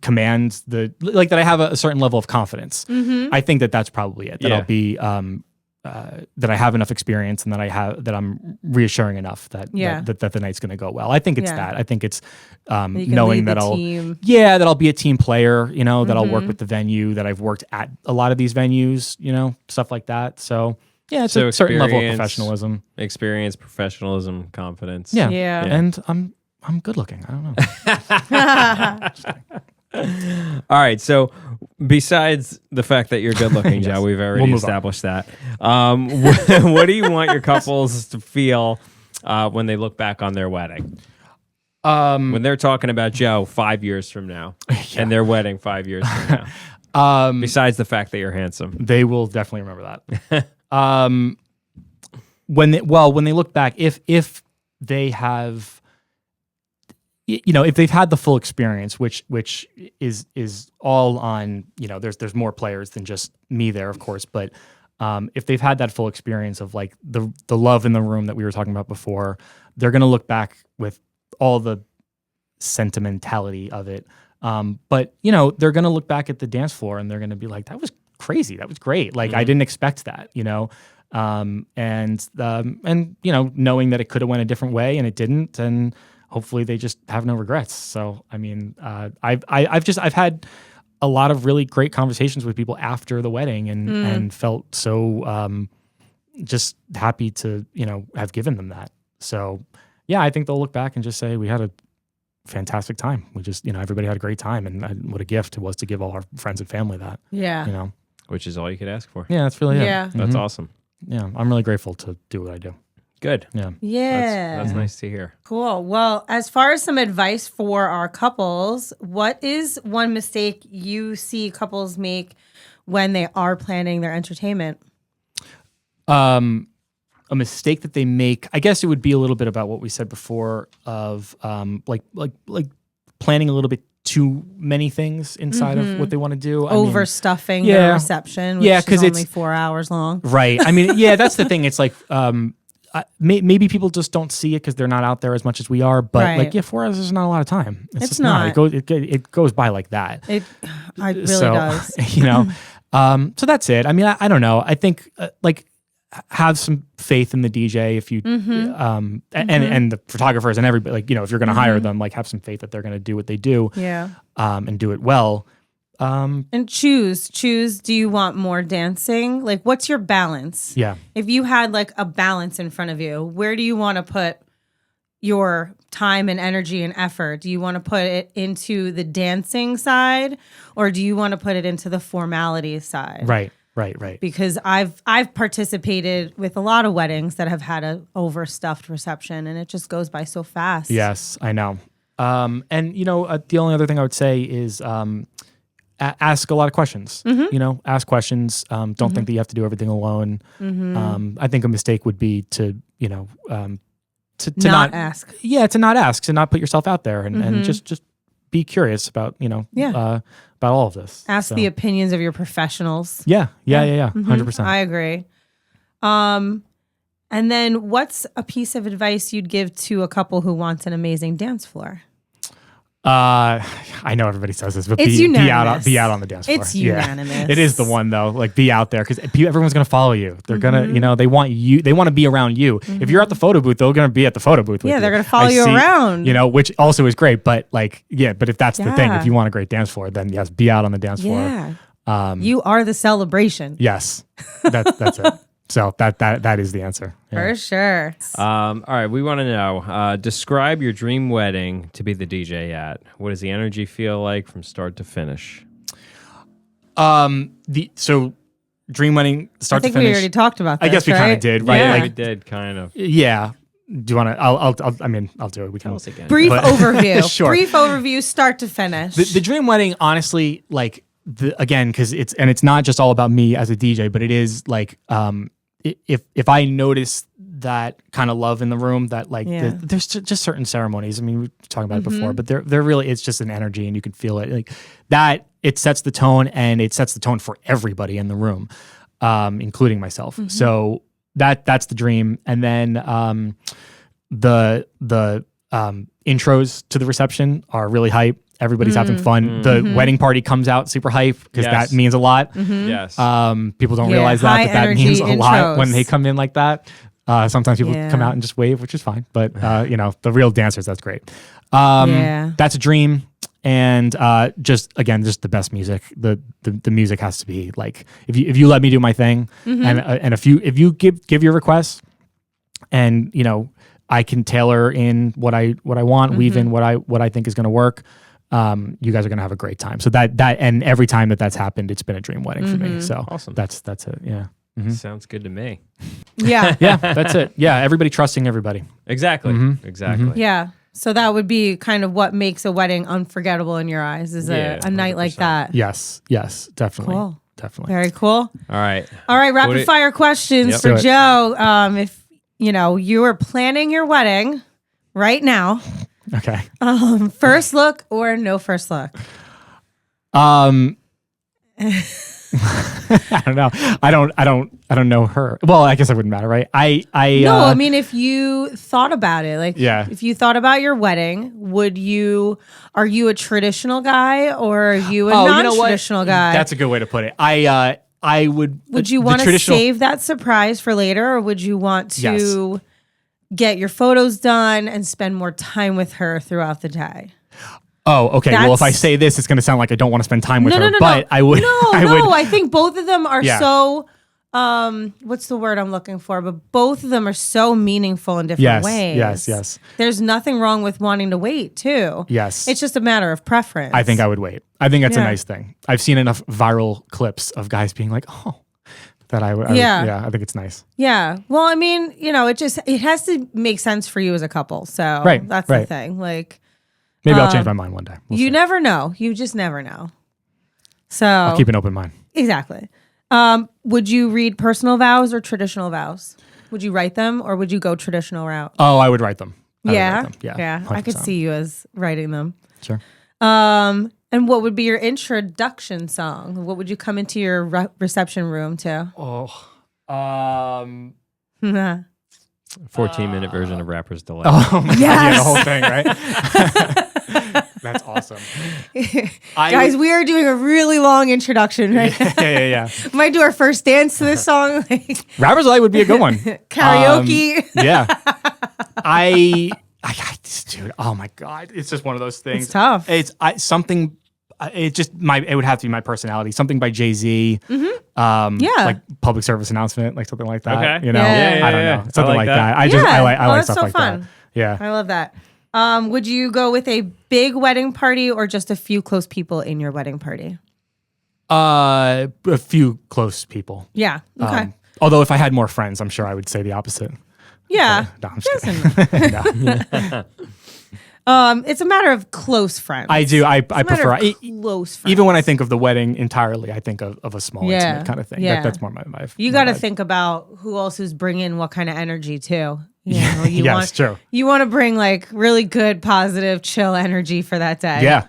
command that I have a certain level of confidence. I think that that's probably it. That I'll be, that I have enough experience and that I'm reassuring enough that the night's going to go well. I think it's that. I think it's knowing that I'll be a team player, that I'll work with the venue, that I've worked at a lot of these venues, stuff like that. So yeah, it's a certain level of professionalism. Experience, professionalism, confidence. Yeah. Yeah. And I'm good looking. I don't know. All right. So, besides the fact that you're good looking, Joe, we've already move established that. What do you want your couples to feel when they look back on their wedding? When they're talking about Joe 5 years from now and their wedding 5 years from now. Besides the fact that you're handsome, they will definitely remember that. When they look back, if they have, if they've had the full experience, which is all on, there's more players than just me there, of course, but if they've had that full experience of like the love in the room that we were talking about before, they're going to look back with all the sentimentality of it. But they're going to look back at the dance floor and they're going to be like, that was crazy. That was great. Like I didn't expect that, and knowing that it could have went a different way and it didn't, and hopefully they just have no regrets. So, I mean, I've had a lot of really great conversations with people after the wedding and felt so, just happy to, have given them that. So yeah, I think they'll look back and just say, we had a fantastic time. We just, everybody had a great time, and what a gift it was to give all our friends and family that. Yeah. which is all you could ask for. Yeah, that's really it. Yeah. That's awesome. Yeah, I'm really grateful to do what I do. Good. Yeah. Yeah. That's nice to hear. Cool. Well, as far as some advice for our couples, what is one mistake you see couples make when they are planning their entertainment? a mistake that they make, I guess it would be a little bit about what we said before of like planning a little bit too many things inside of what they want to do. Overstuffing yeah. the reception, which Yeah, is 'cause only it's- 4 hours long. Right. I mean, yeah, that's the thing. It's like maybe people just don't see it because they're not out there as much as we are. But Right. like, yeah, 4 hours is not a lot of time. It's just not. It goes by like that. It really So, does. you know, so that's it. I mean, I don't know. I think like have some faith in the DJ if you and the photographers and everybody, like, you know, if you're going to hire them, like have some faith that they're going to do what they do. Yeah. And do it well. And choose. Do you want more dancing? Like, what's your balance? Yeah. If you had like a balance in front of you, where do you want to put your time and energy and effort? Do you want to put it into the dancing side, or do you want to put it into the formality side? Right. Because I've participated with a lot of weddings that have had a overstuffed reception, and it just goes by so fast. Yes, I know. And you know, the only other thing I would say is ask a lot of questions. You know, ask questions. Don't think that you have to do everything alone. I think a mistake would be to, you know, to not ask. Yeah, to not ask, to not put yourself out there, and just be curious about, you know, about all of this. Ask So, the opinions of your professionals. Yeah. 100%. I agree. And then what's a piece of advice you'd give to a couple who wants an amazing dance floor? I know everybody says this, but It's unanimous. be out on the dance floor. It's Yeah. unanimous. It is the one though. Like, be out there because everyone's gonna follow you. They're gonna, you know, they want to be around you. If you're at the photo booth, they're gonna be at the photo booth. Yeah, with they're you. gonna follow I you around. You know, which also is great. But like, yeah, but if that's the thing, Yeah. if you want a great dance floor, then yes, be out on the dance floor. Yeah. You are the celebration. Yes, that's it. So that is the answer. Yeah. For sure. All right, we want to know, describe your dream wedding to be the DJ at. What does the energy feel like from start to finish? So dream wedding start I think to finish. we already talked about this. I guess we kind of did, right? Yeah. Like, We did kind of. yeah. Do you want to? I'll do it. We can. Tell us again. Brief overview. Sure. Brief overview, start to finish. The dream wedding, honestly, like again, because it's not just all about me as a DJ, but it is like if I notice that kind of love in the room, that like there's just certain ceremonies. I mean, we were talking about it before, but they're really, it's just an energy and you can feel it like that. It sets the tone, and it sets the tone for everybody in the room, including myself. So that's the dream. And then the intros to the reception are really hype. Everybody's having fun. The wedding party comes out super hype because that means a lot. Yes. People don't Yeah, realize high that means a energy lot when intros. they come in like that. Sometimes people Yeah. come out and just wave, which is fine. But you know, the real dancers, that's great. Yeah. That's a dream. And just the best music. The music has to be like, if you let me do my thing, and if you give your requests, and you know, I can tailor in what I want, weave in what I think is going to work. You guys are going to have a great time. So that and every time that's happened, it's been a dream wedding for me. So Awesome. That's it. Yeah. Sounds good to me. Yeah. Yeah, that's it. Yeah, everybody trusting everybody. Exactly. Exactly. Yeah. So that would be kind of what makes a wedding unforgettable in your eyes, is Yeah, a night like 100%. that. Yes, definitely. Cool. Definitely. Very cool. All right. All right, What rapid it- fire questions Yep. for Do it. Joe. If you know you are planning your wedding right now, Okay. first look or no first look? I don't know. I don't know her. Well, I guess it wouldn't matter, right? No, I mean, if you thought about it, like, Yeah. if you thought about your wedding, are you a traditional guy or are you a non-traditional guy? That's a good way to put it. I would. Would you the want to traditional- save that surprise for later, or would you want to Yes. get your photos done and spend more time with her throughout the day? Oh, okay. Well, if I That's- say this, it's going to sound like I don't want to spend time with her. No. But I would. No, I would. I think both of them are Yeah. so. What's the word I'm looking for? But both of them are so meaningful in different ways. Yes. There's nothing wrong with wanting to wait too. Yes. It's just a matter of preference. I think I would wait. I think that's a Yeah. nice thing. I've seen enough viral clips of guys being like, "Oh," that I would. Yeah. I think it's nice. Yeah. Well, I mean, you know, it has to make sense for you as a couple. So Right, that's the right. thing. Like, Maybe I'll change my mind one day. We'll you see. never know. You just never know. So I'll keep an open mind. exactly. Would you read personal vows or traditional vows? Would you write them or would you go traditional route? Oh, I would write them. Yeah. Yeah. I could 100%. see you as writing them. Sure. And what would be your introduction song? What would you come into your reception room to? Oh. 14-minute version of Rapper's Delight. Oh my God, Yes. the whole thing, right? That's awesome. Guys, we are doing a really long introduction right now. yeah. We might do our first dance to this song, like Rapper's Delight would be a good one. karaoke. Yeah. Dude, oh my God. It's just one of those things. It's tough. Something, it would have to be my personality. Something by Jay-Z. Yeah. Like public service announcement, like something like that. Okay. You know? Yeah. I don't know. Something like that. I Yeah. like that's stuff so like fun. that. Yeah. I love that. Would you go with a big wedding party or just a few close people in your wedding party? A few close people. Yeah. Okay. Although if I had more friends, I'm sure I would say the opposite. Yeah. No, I'm just kidding. No. It's a matter of close friends. I do. I It's a matter prefer of close friends. even when I think of the wedding entirely, I think of a small Yeah. intimate kind of thing. Yeah. That's more my You my got to vibe. think about who else is bringing what kind of energy too. You know, you Yes, want, true. You want to bring like really good, positive, chill energy for that day. Yeah.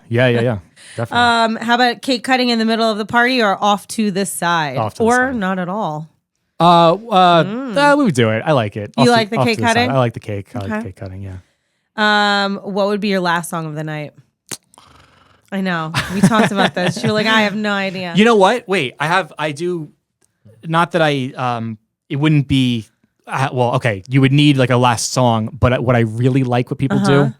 Definitely. How about cake cutting in the middle of the party or off to the side, Off to the or side. not at all? We would do it. I like it. You like the cake side. cutting? I like the cake. I like Okay. cake cutting. Yeah. What would be your last song of the night? I know we talked about this. You're like, I have no idea. You know what? Wait, I do. Not that I. It wouldn't be. Well, okay. You would need like a last song, but what I really like what people do.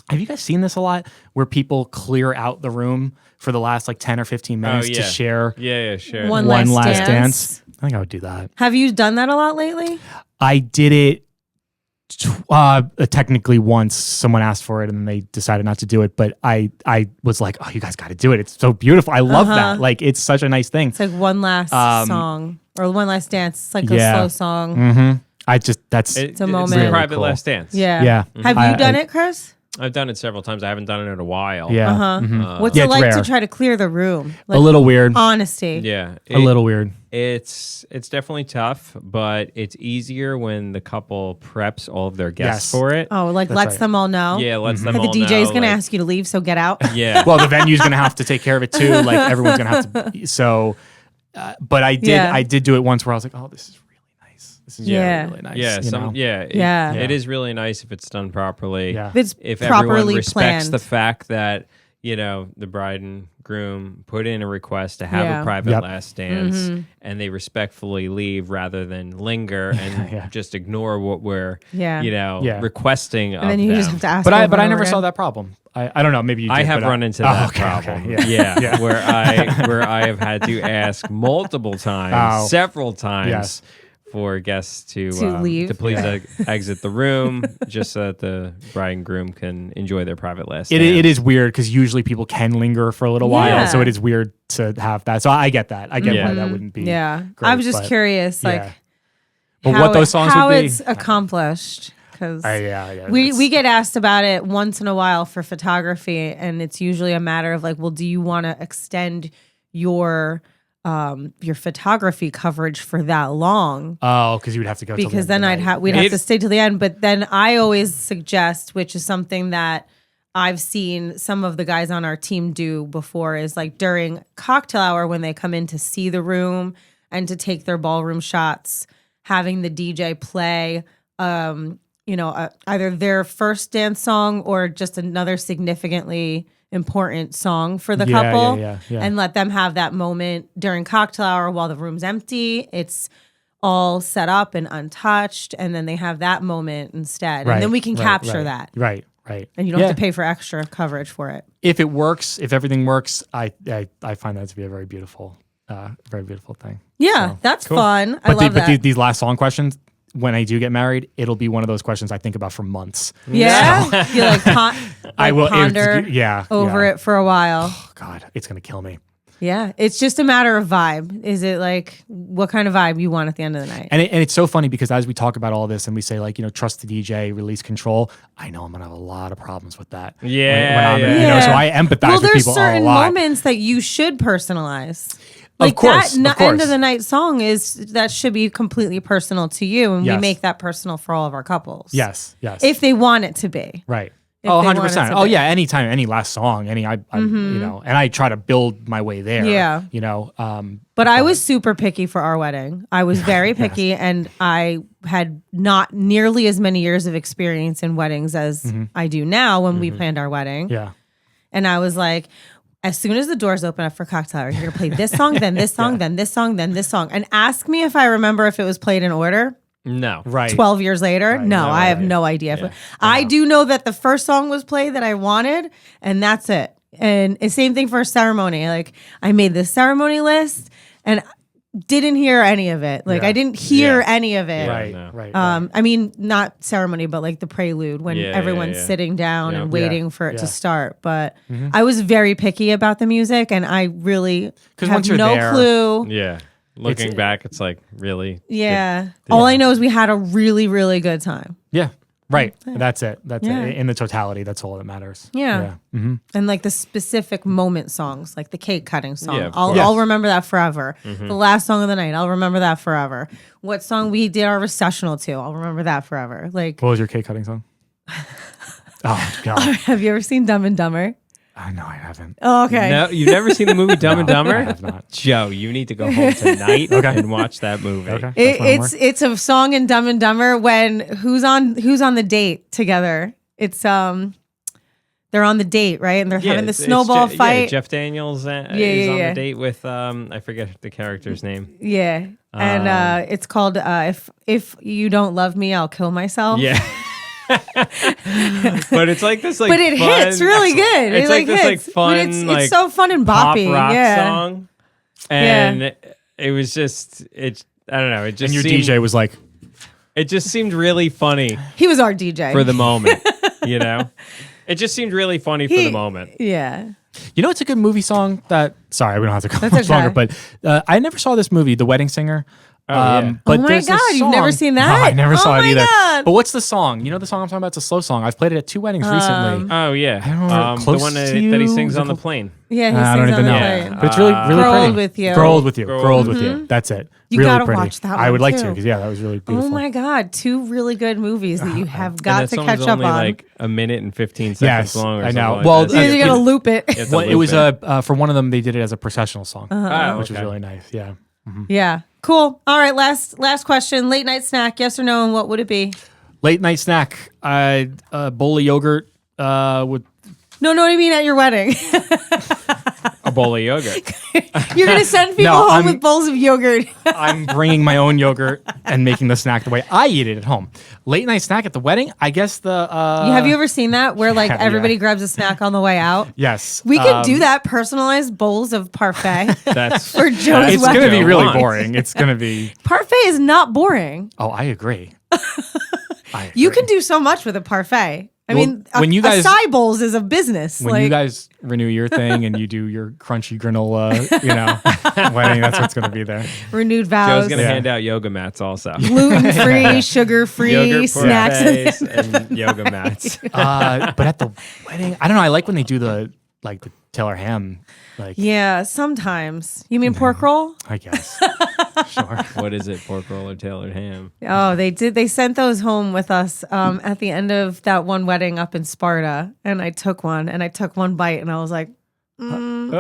Have you guys seen this a lot? Where people clear out the room for the last like 10 or 15 minutes to share Yeah, sure. One one last last dance. I think I would do that. Have you done that a lot lately? I did it technically once. Someone asked for it and then they decided not to do it. But I was like, oh, you guys got to do it. It's so beautiful. I love that. Like, it's such a nice thing. It's like one last song or one last dance. It's like a Yeah. slow song. Mm-hmm. It's It's a moment. It's a Really private cool. last dance. Yeah. Yeah. Have you done it, Chris? I've done it several times. I haven't done it in a while. yeah. What's Yeah, it it's like rare. to try to clear the room? A Like, little weird. honesty. Yeah. A little weird. It's definitely tough, but it's easier when the couple preps all of their guests Yes. for it. Oh, like That's lets right. them all know. Yeah, lets them That the all DJ's know, gonna like- ask you to leave, so get out. Yeah. Well, the venue's gonna have to take care of it too. Like everyone's gonna have to. So, but I did do it once where I was like, oh, this is really nice. This is Yeah. really nice. yeah, you know? Yeah. It is really nice if it's done properly. Yeah. If it's If everyone properly respects planned. the fact that, the bride and groom put in a request to have Yeah. a private Yep. last dance and they respectfully leave rather than linger and Yeah. just ignore what we're, Yeah. Yeah. requting and then you just have to ask. But I over and never over saw again. that problem. I don't know. Maybe you did. I have but run into oh, that okay, problem. okay, yeah. Yeah, where I have had to ask multiple times, Oh. several times, Yes. for guests to leave. to please exit the room, just so that the bride and groom can enjoy their private last dance. It is weird because usually people can linger for a little Yeah. while, so it is weird to have that. So I get that. I get why that wouldn't be. Yeah. great, I was just but- curious, like yeah. But how what those songs how would be? it's accomplished. Because Yeah. we get asked about it once in a while for photography, and it's usually a matter of like, well, do you want to extend your photography coverage for that long? Oh, because you would have to go. till the Because end then of the night. we'd have to stay till the end. But then I always suggest, which is something that I've seen some of the guys on our team do before, is like during cocktail hour when they come in to see the room and to take their ballroom shots, having the DJ play, either their first dance song or just another significantly important song for the Yeah, couple, yeah. and let them have that moment during cocktail hour while the room's empty. It's all set up and untouched, and then they have that moment instead, and then we can capture that. Right. And you don't have to pay for extra coverage for it. If it works, if everything works, I find that to be a very beautiful thing. Yeah, So, that's cool. fun. I But love that. these last song questions, when I do get married, it'll be one of those questions I think about for months. yeah, you like, I will ponder over yeah. it for a while. Oh God, it's gonna kill me. Yeah, it's just a matter of vibe. Is it like what kind of vibe you want at the end of the night? And it's so funny because as we talk about all this and we say like, trust the DJ, release control, I know I'm gonna have a lot of problems with that. Yeah, when I'm, yeah. so I empathize Well, with there's people certain a lot. moments that you should personalize. Like Of course, that of course. end of the night song that should be completely personal to you, and we Yes. make that personal for all of our couples. Yes. If they want it to be. Right. If Oh, they want it 100%. to Oh be. yeah, anytime, any last song, you know, and I try to build my way there. Yeah. You know, But I was super picky for our wedding. I was very picky, and I had not nearly as many years of experience in weddings as I do now when we planned our wedding. yeah. And I was like, as soon as the doors open up for cocktail hour, you're going to play this song, then this song, then this song, then this song. And ask me if I remember if it was played in order. No. Right. 12 years later? Right. No, No I have idea. no idea. Yeah. I do know that the first song was played that I wanted, and that's it. And it's same thing for a ceremony. Like, I made this ceremony list and didn't hear any of it. Like, Yeah. I didn't hear Yeah. any of it. Right. no. Right. I mean, not ceremony, but like the prelude when Yeah, everyone's yeah. sitting down Yeah. and waiting Yeah, for it to yeah. start. But I was very picky about the music, and I really 'Cause have once you're no there- clue. Yeah. Looking back, it's like really. Yeah. All I know is we had a really, really good time. Yeah. Right. That's it. That's Yeah. it. In the totality, that's all that matters. Yeah. Mm-hmm. And like the specific moment songs, like the cake cutting song. Yeah, of I'll, course. I'll remember that forever. The last song of the night, I'll remember that forever. What song we did our recessional to, I'll remember that forever. Like, What was your cake cutting song? Oh God. have you ever seen Dumb and Dumber? No, I haven't. Oh, okay. No, you've never seen the movie Dumb and I Dumber? have not. Joe, you need to go home tonight and watch that movie. Okay. It's a song in Dumb and Dumber when who's on the date together. It's they're on the date, right? And they're having the snowball fight. Yeah, Jeff Daniels is on yeah. the date with I forget the character's name. Yeah. And it's called if you don't love me, I'll kill myself. Yeah. But it's like this, like, But it fun, hits really good. It's It like this, like, hits. But fun, it's like so fun and pop boppy. rock Yeah. song, and it was just I don't know. It just And your seemed, DJ was like, It just seemed really funny He was our DJ. for the moment. You know, it just seemed really funny for the moment. Yeah. you know, it's a good movie song that, sorry, we don't have to go That's much okay. longer, but I never saw this movie, The Wedding Singer. yeah. But Oh my there's a God, you've never song- seen that? No, I never Oh saw it my either. God. But what's the song? You know the song I'm talking about? It's a slow song. I've played it at 2 weddings recently. Oh yeah, I don't remember. the Close one to that You? he sings Is it on the called- plane. Yeah, he I don't sings even on know. the Yeah. plane. But it's really, really Grow pretty. Old With You. Grow Old With You. Grow Grow Old Old With You. That's it. You really gotta pretty. watch that I would one, like to too. because, yeah, that was really beautiful. Oh my God, 2 really good movies that you have And got that to song's catch up only on. like a minute and 15 seconds Yes, long. Or I know. something like Well, that. So you're yeah, gonna loop it. You have to Well, it loop was for one of them, they did it as a processional song, Oh, which was okay. really nice. Yeah. Yeah. Cool. All right. Last question. Late night snack, yes or no, and what would it be? Late night snack, a bowl of yogurt with No, what I mean at your wedding. a bowl of yogurt. You're gonna send people No, home I'm- with bowls of yogurt. I'm bringing my own yogurt and making the snack the way I eat it at home. Late night snack at the wedding, I guess the Have you ever seen that where like yeah. everybody grabs a snack on the way out? yes. We could do that. Personalized bowls of parfait That's for Joe's It's wedding. going to be really Wants. boring. It's going to be Parfait is not boring. Oh, I agree. You can do so much with a parfait. I Well, mean, when you guys- acai bowls is a business. when you guys renew your thing and you do your crunchy granola, wedding, that's what's going to be there. renewed vows, Joe's gonna Yeah. hand out yoga mats also. gluten free, sugar free Yogurt snacks. parfaits and yoga mats. But at the wedding, I don't know. I like when they do the Taylor ham. Yeah, sometimes. You mean pork roll? I guess. Sure. What is it? Pork roll or tailored ham? Oh, they did. They sent those home with us at the end of that one wedding up in Sparta, and I took one bite, and I was like, I'm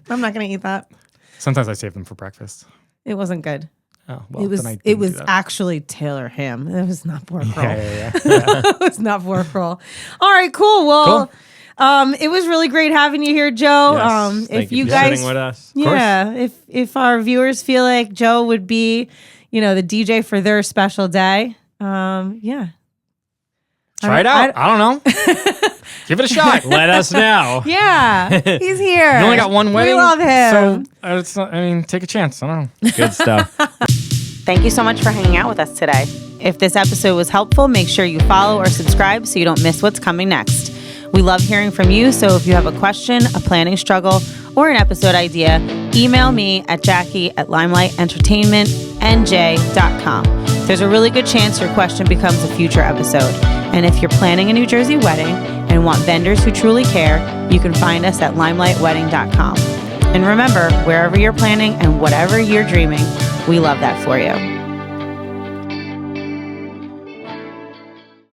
not gonna eat that. Sometimes I save them for breakfast. It wasn't good. Oh, well, It was. then I It didn't do was that. actually Taylor ham. It was not pork roll. Yeah. It was not pork roll. All right, cool. Well, it was really great having you here, Joe. Yes. Thank If you for guys, sitting with us. yeah, if our viewers feel like Joe would be, the DJ for their special day, yeah. Try it out. I don't know. Give it a shot. Let us know. Yeah, he's here. You only got one wedding. We love him. So it's not, take a chance. I don't know. Good stuff. Thank you so much for hanging out with us today. If this episode was helpful, make sure you follow or subscribe so you don't miss what's coming next. We love hearing from you, so if you have a question, a planning struggle, or an episode idea, email me at jackie@limelightEntertainmentNJ.com. There's a really good chance your question becomes a future episode. And if you're planning a New Jersey wedding and want vendors who truly care, you can find us at limelightwedding.com. And remember, wherever you're planning and whatever you're dreaming, we love that for you.